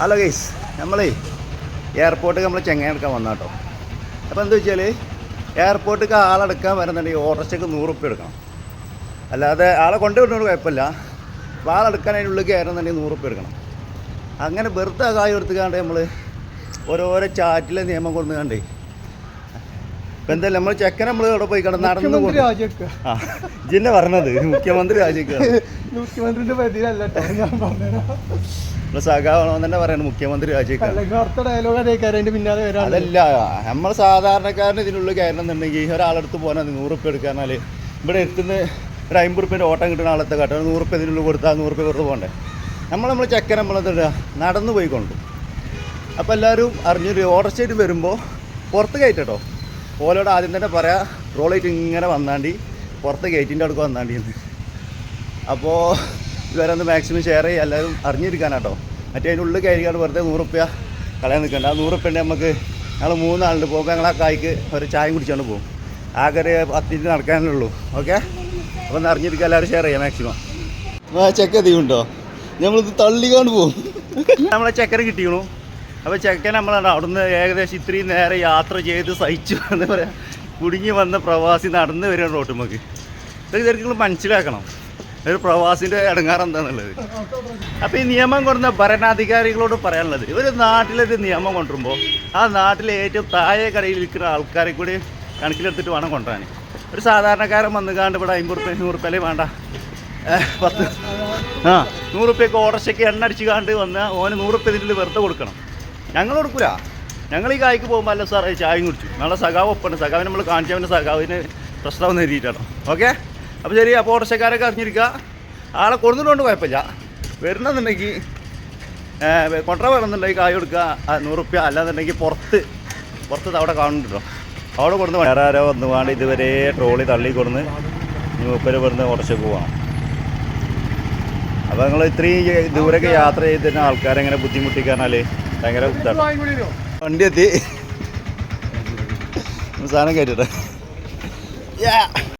Hello guys, നമ്മളേ എയർപോർട്ടിൽ നമ്മൾ ചെങ്ങായി എടുക്കാൻ വന്ന കേട്ടോ. അപ്പോൾ എന്താ വെച്ചാൽ എയർപോർട്ടിൽ ആളെടുക്കാൻ വരുന്നുണ്ടെങ്കിൽ ഓട്ടോറിക്ഷയ്ക്ക് 100 റുപ്യ എടുക്കണം. അല്ലാതെ ആളെ കൊണ്ടുവിടുന്നത് കുഴപ്പമില്ല. അപ്പോൾ ആളെടുക്കാൻ അതിനുള്ളിൽ കയറുന്നുണ്ടെങ്കിൽ 100 റുപ്യ എടുക്കണം. അങ്ങനെ വെറുതെ കായ് കൊടുത്തുകാണ്ട് നമ്മൾ ഓരോരോ ചാറ്റിലെ നിയമം കൊണ്ടുകാണ്ടേ ഇപ്പം എന്തായാലും നമ്മൾ ചെക്കൻ നമ്മൾ ഇവിടെ പോയി കിടന്ന് നടന്നു ആ ജിന്നെ പറഞ്ഞത് മുഖ്യമന്ത്രി രാജിവെക്കുക. മുഖ്യമന്ത്രിന്റെ പരിധിയിലല്ല സഖാവണമെന്ന് തന്നെ പറയണം, മുഖ്യമന്ത്രി രാജിവെക്കുക. അതല്ല, നമ്മൾ സാധാരണക്കാരന് ഇതിനുള്ളിൽ കയറണം എന്നുണ്ടെങ്കിൽ ഒരാളെടുത്ത് പോകാൻ 100 റുപ്യ എടുക്കാന്നാൽ ഇവിടെ എത്തുന്ന ഒരു 50 റുപ്യേൻ്റെ ഓട്ടം കിട്ടുന്ന ആളത്തെ കാട്ടും 100 റുപ്യ ഇതിനുള്ളിൽ കൊടുത്താൽ 100 റുപ്യ വെറുതെ പോകണ്ടേ. നമ്മൾ ചെക്കൻ നമ്മളെന്താ നടന്നു പോയിക്കൊണ്ട്. അപ്പോൾ എല്ലാവരും അറിഞ്ഞൊരു ഓട്ടോറിക്ഷയിൽ വരുമ്പോൾ പുറത്ത് കയറ്റട്ടോ. ഓലോട് ആദ്യം തന്നെ പറയാം, റോളായിട്ട് ഇങ്ങനെ വന്നാണ്ടി പുറത്ത് ഗേറ്റിൻ്റെ അടുക്ക് വന്നാണ്ടി എന്ന്. അപ്പോൾ ഇതുവരെ ഒന്ന് മാക്സിമം ഷെയർ ചെയ്യുക, എല്ലാവരും അറിഞ്ഞിരിക്കാനാട്ടോ. മറ്റേ അതിൻ്റെ ഉള്ളിൽ കയറിക്കാണ്ട് വെറുതെ 100 റുപ്യ കളയാൻ നിൽക്കണ്ട. ആ 100 റുപ്യൻ്റെ നമുക്ക് ഞങ്ങൾ 3 ആളുണ്ട് പോകുമ്പോൾ ഞങ്ങൾ ആ കായ്ക്ക് ഒരു ചായം കുടിച്ചാണ്ട് പോകും. ആകെ ഒരു 10 മിനിറ്റ് നടക്കാനേ ഉള്ളൂ. ഓക്കെ, അപ്പോൾ ഒന്ന് അറിഞ്ഞിരിക്കുക, എല്ലാവരും ഷെയർ ചെയ്യാം മാക്സിമം. ചെക്ക എത്തിയുണ്ടോ? നമ്മളിത് തള്ളിക്കാണ്ട് പോകും. നമ്മളെ ചെക്കനെ കിട്ടിക്കണു. അപ്പോൾ ചെക്കൻ നമ്മളാണ് അവിടുന്ന് ഏകദേശം ഇത്രയും നേരം യാത്ര ചെയ്ത് സഹിച്ചു എന്താ പറയുക, കുടുങ്ങി വന്ന പ്രവാസി നടന്ന് വരികയാണ് റോട്ടുമ്മക്ക്. ഇതൊക്കെ നിങ്ങൾ മനസ്സിലാക്കണം, ഒരു പ്രവാസിൻ്റെ ഇടങ്ങാറ് എന്താണെന്നുള്ളത്. അപ്പോൾ ഈ നിയമം കൊണ്ടുവന്ന ഭരണാധികാരികളോട് പറയാനുള്ളത്, ഇവർ നാട്ടിലൊരു നിയമം കൊണ്ടുവരുമ്പോൾ ആ നാട്ടിലെ ഏറ്റവും താഴെ കടയിൽ ഇരിക്കുന്ന ആൾക്കാരെ കൂടി കണക്കിലെടുത്തിട്ട് വേണം കൊണ്ടുവരാൻ. ഒരു സാധാരണക്കാരൻ വന്നുകാണ്ട് ഇവിടെ 50 റുപ്യ 100 റുപ്യയിലേ വേണ്ട 100 റുപ്യക്ക് ഓട്ടോറിക്ഷയ്ക്ക് എണ്ണ അടിച്ച് കാണ്ട് വന്നാൽ ഓന് 100 റുപ്യ ഇതിൽ വെറുതെ കൊടുക്കണം. ഞങ്ങൾ കൊടുക്കില്ല. ഞങ്ങൾ ഈ കായ്ക്ക് പോകുമ്പോൾ അല്ല സാറേ ചായയും കുടിച്ചു. നാളെ സഖാവ് ഒപ്പുണ്ട്, സഖാവിന് നമ്മൾ കാണിച്ചവൻ്റെ സഖാവിന് പ്രശ്നം നേരിട്ടാണോ. ഓക്കെ, അപ്പോൾ ശരി. അപ്പോൾ ഓട്ടോറിക്ഷക്കാരൊക്കെ അറിഞ്ഞിരിക്കുക, ആളെ കൊടുത്തിട്ടുണ്ട് കുഴപ്പമില്ല. വരുന്നെന്നുണ്ടെങ്കിൽ കൊണ്ടറ വേണമെന്നുണ്ടെങ്കിൽ കായ് കൊടുക്കുക 100 റുപ്യ. അല്ലാന്നുണ്ടെങ്കിൽ പുറത്ത് അവിടെ കാണുന്നുണ്ടോ, അവിടെ കൊടുന്ന് വേറെ ആരോ വന്നുകൊണ്ട് ഇതുവരെ ട്രോളി തള്ളി കൊടുന്ന് മൂപ്പര് കൊടുന്ന് ഓട്ടോറിക്ഷയ്ക്ക് പോകണം. അപ്പോൾ നിങ്ങൾ ഇത്രയും ദൂരമൊക്കെ യാത്ര ചെയ്തിരുന്ന ആൾക്കാരെ എങ്ങനെ ബുദ്ധിമുട്ടിക്കാനാൽ ഭയങ്കര ഇതാണ്. വണ്ടി എത്തി, സാധനം കയറ്റിട്ടെ.